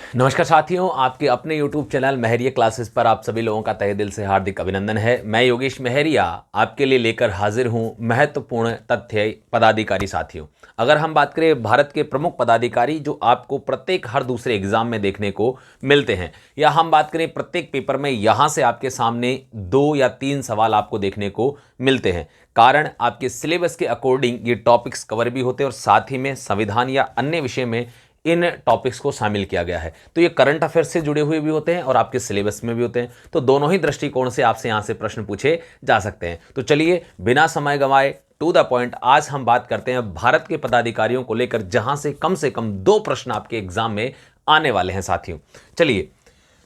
नमस्कार साथियों, आपके अपने YouTube चैनल महरिया क्लासेस पर आप सभी लोगों का तहे दिल से हार्दिक अभिनंदन है। मैं योगेश महरिया आपके लिए लेकर हाजिर हूं महत्वपूर्ण तथ्य पदाधिकारी साथियों। अगर हम बात करें भारत के प्रमुख पदाधिकारी जो आपको प्रत्येक हर दूसरे एग्जाम में देखने को मिलते हैं, या हम बात करें प्रत्येक पेपर में यहां से आपके सामने 2 या 3 सवाल आपको देखने को मिलते हैं। कारण आपके सिलेबस के अकॉर्डिंग ये टॉपिक्स कवर भी होते हैं और साथ ही में संविधान या अन्य विषय में इन टॉपिक्स को शामिल किया गया है। तो ये करंट अफेयर्स से जुड़े हुए भी होते हैं और आपके सिलेबस में भी होते हैं। तो दोनों ही दृष्टिकोण से आपसे यहां से प्रश्न पूछे जा सकते हैं। तो चलिए बिना समय गंवाए टू द पॉइंट आज हम बात करते हैं भारत के पदाधिकारियों को लेकर, जहां से कम 2 प्रश्न आपके एग्जाम में आने वाले हैं साथियों। चलिए,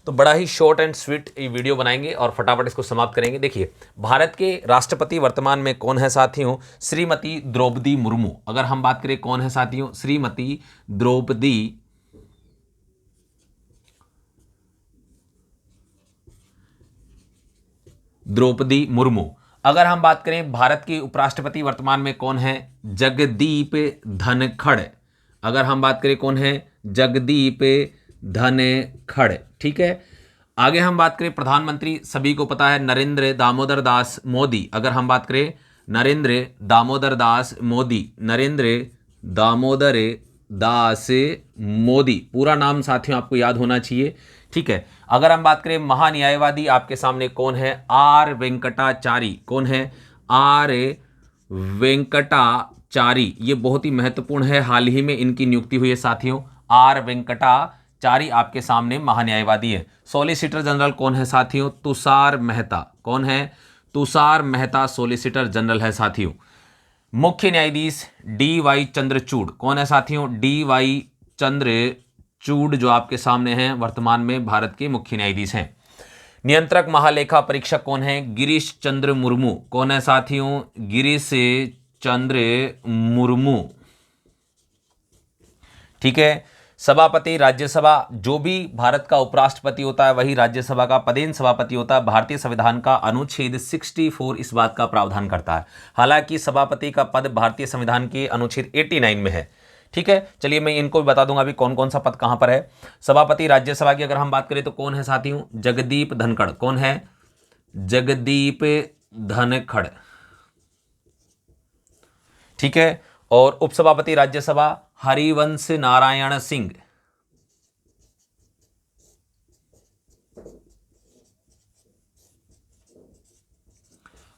तो बड़ा ही शॉर्ट एंड स्वीट ये वीडियो बनाएंगे और फटाफट इसको समाप्त करेंगे। देखिए, भारत के राष्ट्रपति वर्तमान में कौन है साथियों? श्रीमती द्रौपदी मुर्मू। अगर हम बात करें कौन है साथियों? श्रीमती द्रौपदी मुर्मू। अगर हम बात करें भारत के उपराष्ट्रपति वर्तमान में कौन है? जगदीप धनखड़। अगर हम बात करें कौन है? जगदीप धनखड़। ठीक है। आगे हम बात करें प्रधानमंत्री, सभी को पता है नरेंद्र दामोदर दास मोदी। अगर हम बात करें नरेंद्र दामोदर दास मोदी, नरेंद्र दामोदर दास मोदी, पूरा नाम साथियों आपको याद होना चाहिए। ठीक है। अगर हम बात करें महान्यायवादी, आपके सामने कौन है? आर वेंकटाचारी। कौन है? आर वेंकटाचारी। ये बहुत ही महत्वपूर्ण है, हाल ही में इनकी नियुक्ति हुई है साथियों। आर वेंकटाचारी आपके सामने महान्यायवादी है। सॉलिसिटर जनरल कौन है साथियों? तुषार मेहता। कौन है? तुषार मेहता सॉलिसिटर जनरल है साथियों। मुख्य न्यायाधीश डी.वाई. चंद्रचूड़। कौन है साथियों? डी.वाई. चंद्रचूड़ जो आपके सामने हैं वर्तमान में भारत के मुख्य न्यायाधीश हैं। नियंत्रक महालेखा परीक्षक कौन है? गिरीश चंद्र मुर्मू। कौन है साथियों? गिरीश चंद्र मुर्मू। ठीक है। सभापति राज्यसभा, जो भी भारत का उपराष्ट्रपति होता है वही राज्यसभा का पदेन सभापति होता है। भारतीय संविधान का अनुच्छेद 64 इस बात का प्रावधान करता है। हालांकि सभापति का पद भारतीय संविधान के अनुच्छेद 89 में है। ठीक है। चलिए मैं इनको भी बता दूंगा अभी कौन कौन सा पद कहां पर है। सभापति राज्यसभा की अगर हम बात करें तो कौन है साथियों? जगदीप धनखड़। कौन है? जगदीप धनखड़। ठीक है। और उपसभापति राज्यसभा हरिवंश नारायण सिंह।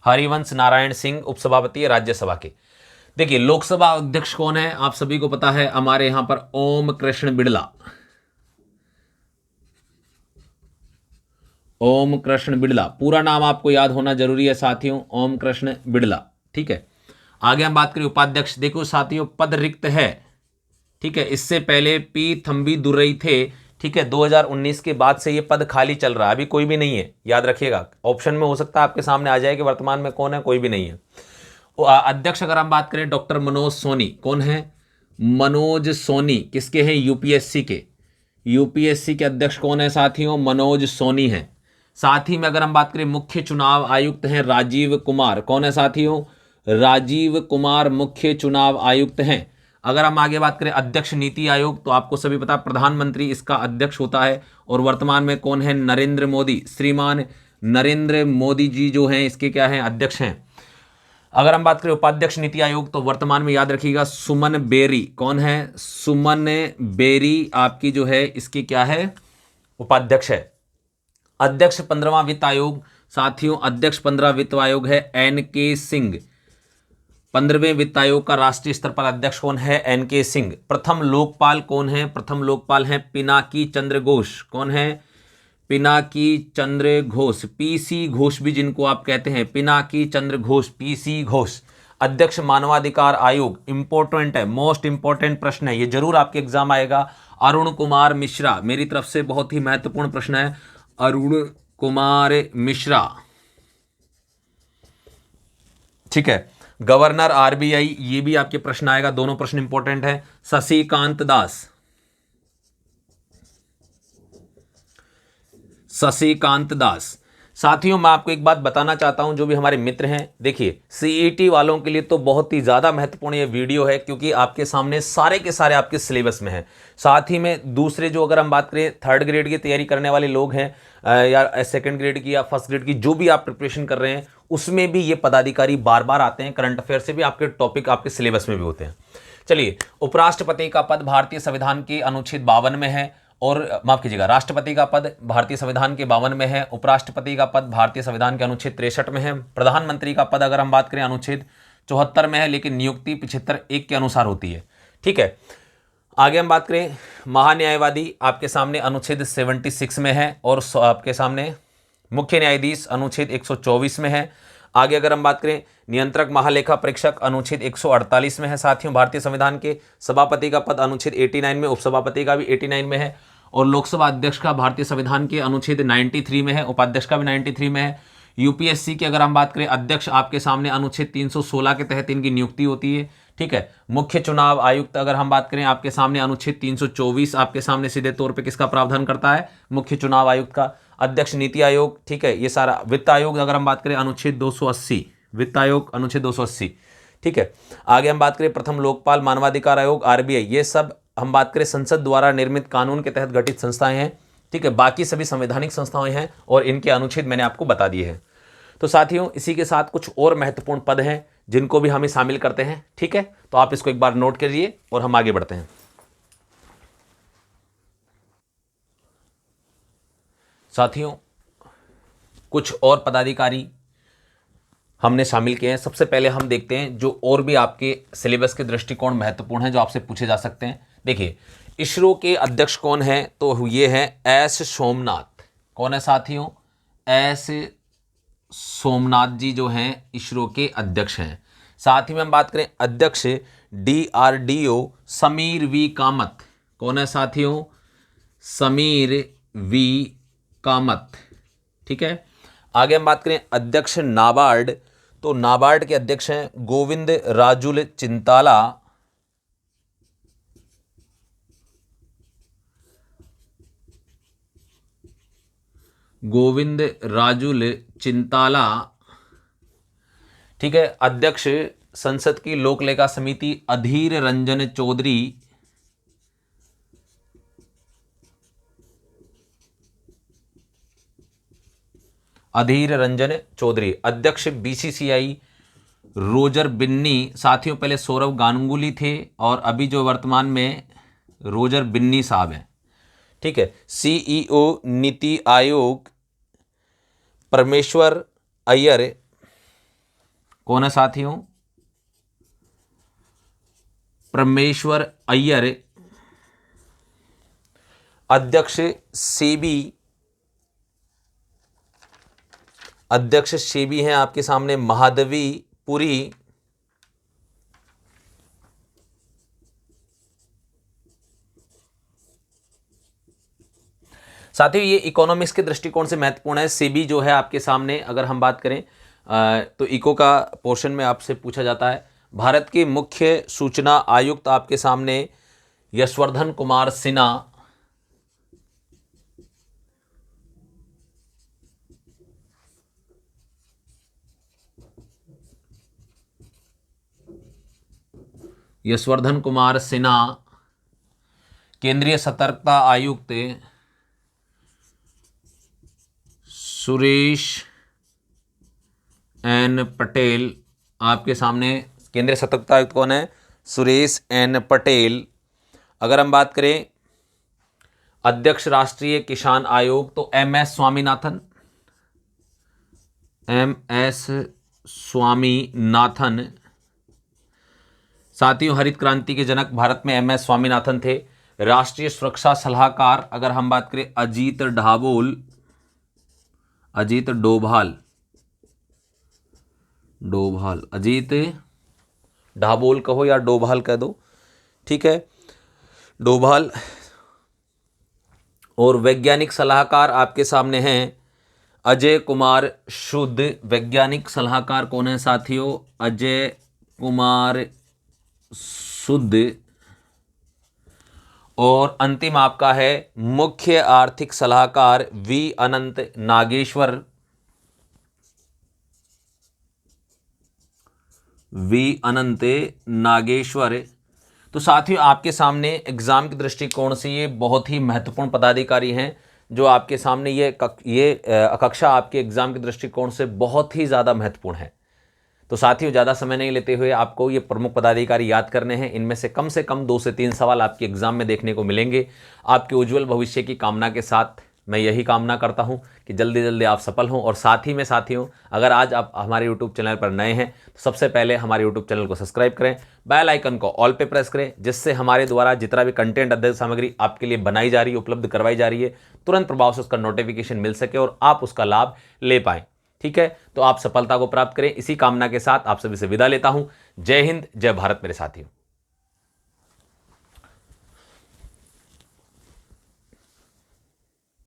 हरिवंश नारायण सिंह उपसभापति राज्यसभा के। देखिए, लोकसभा अध्यक्ष कौन है? आप सभी को पता है, हमारे यहां पर ओम कृष्ण बिड़ला। ओम कृष्ण बिड़ला, पूरा नाम आपको याद होना जरूरी है साथियों, ओम कृष्ण बिड़ला। ठीक है। आगे हम बात करें उपाध्यक्ष। देखो साथियों, पद रिक्त है। ठीक है। इससे पहले पी थम्बी दुर्रई थे। ठीक है। 2019 के बाद से ये पद खाली चल रहा है, अभी कोई भी नहीं है। याद रखिएगा, ऑप्शन में हो सकता है आपके सामने आ जाए कि वर्तमान में कौन है, कोई भी नहीं है। अध्यक्ष अगर हम बात करें डॉक्टर मनोज सोनी। कौन है? मनोज सोनी किसके हैं? यूपीएससी के। यूपीएससी के अध्यक्ष कौन है साथियों? मनोज सोनी है। साथ ही में अगर हम बात करें मुख्य चुनाव आयुक्त हैं राजीव कुमार। कौन है साथियों? राजीव कुमार मुख्य चुनाव आयुक्त हैं। अगर हम आगे बात करें अध्यक्ष नीति आयोग, तो आपको सभी पता प्रधानमंत्री इसका अध्यक्ष होता है और वर्तमान में कौन है? नरेंद्र मोदी। श्रीमान नरेंद्र मोदी जी जो हैं इसके क्या हैं? अध्यक्ष हैं। अगर हम बात करें उपाध्यक्ष नीति आयोग, तो वर्तमान में याद रखिएगा सुमन बेरी। कौन है? सुमन बेरी आपकी जो है इसकी क्या है? उपाध्यक्ष है। अध्यक्ष 15वां वित्त आयोग साथियों, अध्यक्ष 15 वित्त आयोग है एन.के. सिंह। 15वें वित्त आयोग का राष्ट्रीय स्तर पर अध्यक्ष कौन है? एन.के. सिंह। प्रथम लोकपाल कौन है? प्रथम लोकपाल है पिनाकी चंद्र घोष। कौन है? पिनाकी चंद्र घोष, पीसी घोष भी जिनको आप कहते हैं, पिनाकी चंद्र घोष, पीसी घोष। अध्यक्ष मानवाधिकार आयोग, इंपॉर्टेंट है, मोस्ट इंपॉर्टेंट प्रश्न है, ये जरूर आपके एग्जाम आएगा। अरुण कुमार मिश्रा, मेरी तरफ से बहुत ही महत्वपूर्ण प्रश्न है, अरुण कुमार मिश्रा। ठीक है। गवर्नर आरबीआई, ये भी आपके प्रश्न आएगा, दोनों प्रश्न इंपॉर्टेंट है। शशिकांत दास, शशिकांत दास। साथियों मैं आपको एक बात बताना चाहता हूं, जो भी हमारे मित्र हैं, देखिए सीईटी वालों के लिए तो बहुत ही ज़्यादा महत्वपूर्ण ये वीडियो है, क्योंकि आपके सामने सारे के सारे आपके सिलेबस में हैं। साथ ही में दूसरे जो अगर हम बात करें थर्ड ग्रेड की तैयारी करने वाले लोग हैं, या सेकंड ग्रेड की या फर्स्ट ग्रेड की जो भी आप प्रिपरेशन कर रहे हैं, उसमें भी ये पदाधिकारी बार बार आते हैं। करंट अफेयर से भी आपके टॉपिक आपके सिलेबस में भी होते हैं। चलिए, उपराष्ट्रपति का पद भारतीय संविधान के अनुच्छेद 52 में है, और माफ कीजिएगा, राष्ट्रपति का पद भारतीय संविधान के 52 में है, उपराष्ट्रपति का पद भारतीय संविधान के अनुच्छेद 63 में है, प्रधानमंत्री का पद अगर हम बात करें अनुच्छेद 74 में है, लेकिन नियुक्ति 75(1) के अनुसार होती है। ठीक है, आगे हम बात करें महान्यायवादी आपके सामने अनुच्छेद 76 में है, और आपके सामने मुख्य न्यायाधीश अनुच्छेद 124 में है। आगे अगर हम बात करें नियंत्रक महालेखा परीक्षक अनुच्छेद 148 में है। साथियों भारतीय संविधान के सभापति का पद अनुच्छेद 89 में, उपसभापति का भी 89 में है, और लोकसभा अध्यक्ष का भारतीय संविधान के अनुच्छेद 93 में है, उपाध्यक्ष का भी 93 में है। यूपीएससी की अगर हम बात करें अध्यक्ष आपके सामने अनुच्छेद 316 के तहत इनकी नियुक्ति होती है। ठीक है, मुख्य चुनाव आयुक्त अगर हम बात करें आपके सामने अनुच्छेद 324 आपके सामने सीधे तौर पे किसका प्रावधान करता है, मुख्य चुनाव आयुक्त का। अध्यक्ष नीति आयोग, ठीक है, ये सारा। वित्त आयोग अगर हम बात करें अनुच्छेद 280, वित्त आयोग अनुच्छेद 280। ठीक है, आगे हम बात करें प्रथम लोकपाल मानवाधिकार आयोग आरबीआई, ये सब हम बात करें संसद द्वारा निर्मित कानून के तहत गठित संस्थाएं हैं। ठीक है, बाकी सभी संवैधानिक संस्थाएं हैं, और इनके अनुच्छेद मैंने आपको बता दिए हैं। तो साथियों इसी के साथ कुछ और महत्वपूर्ण पद हैं जिनको भी हमें शामिल करते हैं। ठीक है, तो आप इसको एक बार नोट करिए और हम आगे बढ़ते हैं। साथियों कुछ और पदाधिकारी हमने शामिल किए हैं। सबसे पहले हम देखते हैं जो और भी आपके सिलेबस के दृष्टिकोण महत्वपूर्ण हैं, जो आपसे पूछे जा सकते हैं। देखिए, इसरो के अध्यक्ष कौन है, तो ये हैं एस सोमनाथ। कौन है साथियों, एस सोमनाथ जी जो हैं इसरो के अध्यक्ष हैं। साथ ही में हम बात करें अध्यक्ष डीआरडीओ समीर वी कामत। कौन है साथियों, समीर वी कामत। ठीक है, आगे हम बात करें अध्यक्ष नाबार्ड, तो नाबार्ड के अध्यक्ष हैं गोविंद राजुल चिंताला। गोविंद राजुल चिंताला। ठीक है, अध्यक्ष संसद की लोक लेखा समिति अधीर रंजन चौधरी। अधीर रंजन चौधरी। अध्यक्ष बीसीसीआई रोजर बिन्नी। साथियों पहले सौरव गांगुली थे, और अभी जो वर्तमान में रोजर बिन्नी साहब हैं। ठीक है, सीईओ नीति आयोग परमेश्वर अय्यर। कौन है साथियों, परमेश्वर अय्यर। अध्यक्ष सेबी, अध्यक्ष सेबी हैं आपके सामने महादेवी पुरी। साथियों ये इकोनॉमिक्स के दृष्टिकोण से महत्वपूर्ण है। सेबी जो है आपके सामने अगर हम बात करें तो इको का पोर्शन में आपसे पूछा जाता है। भारत के मुख्य सूचना आयुक्त आपके सामने यशवर्धन कुमार सिन्हा। यशवर्धन कुमार सिन्हा। केंद्रीय सतर्कता आयुक्त सुरेश एन पटेल आपके सामने। केंद्रीय सतर्कता आयुक्त कौन है, सुरेश एन पटेल। अगर हम बात करें अध्यक्ष राष्ट्रीय किसान आयोग तो M S Swaminathan. M S Swaminathan. साथियों हरित क्रांति के जनक भारत में एम एस स्वामीनाथन थे। राष्ट्रीय सुरक्षा सलाहकार अगर हम बात करें अजीत ढाबोल, अजीत डोभाल, डोभाल, अजीत ढाबोल कहो या डोभाल कह दो, ठीक है, डोभाल। और वैज्ञानिक सलाहकार आपके सामने हैं अजय कुमार शुद्ध। वैज्ञानिक सलाहकार कौन है साथियों, अजय कुमार शुद्ध। और अंतिम आपका है मुख्य आर्थिक सलाहकार वी अनंत नागेश्वर। वी अनंते नागेश्वर। तो साथियों आपके सामने एग्जाम के दृष्टिकोण से ये बहुत ही महत्वपूर्ण पदाधिकारी हैं जो आपके सामने ये कक्षा आपके एग्जाम के दृष्टिकोण से बहुत ही ज़्यादा महत्वपूर्ण है। तो साथियों ज़्यादा समय नहीं लेते हुए आपको ये प्रमुख पदाधिकारी याद करने हैं। इनमें से कम 2 से 3 सवाल आपके एग्जाम में देखने को मिलेंगे। आपके उज्जवल भविष्य की कामना के साथ मैं यही कामना करता हूं कि जल्दी जल्दी आप सफल हों। और साथ ही में साथियों, अगर आज आप हमारे यूट्यूब चैनल पर नए हैं तो सबसे पहले हमारे यूट्यूब चैनल को सब्सक्राइब करें, बेल आइकन को ऑल पे प्रेस करें, जिससे हमारे द्वारा जितना भी कंटेंट अध्ययन सामग्री आपके लिए बनाई जा रही है, उपलब्ध करवाई जा रही है, तुरंत प्रभाव से उसका नोटिफिकेशन मिल सके और आप उसका लाभ ले पाएं। ठीक है, तो आप सफलता को प्राप्त करें। इसी कामना के साथ आप सभी से विदा लेता हूं। जय हिंद, जय भारत मेरे साथियों।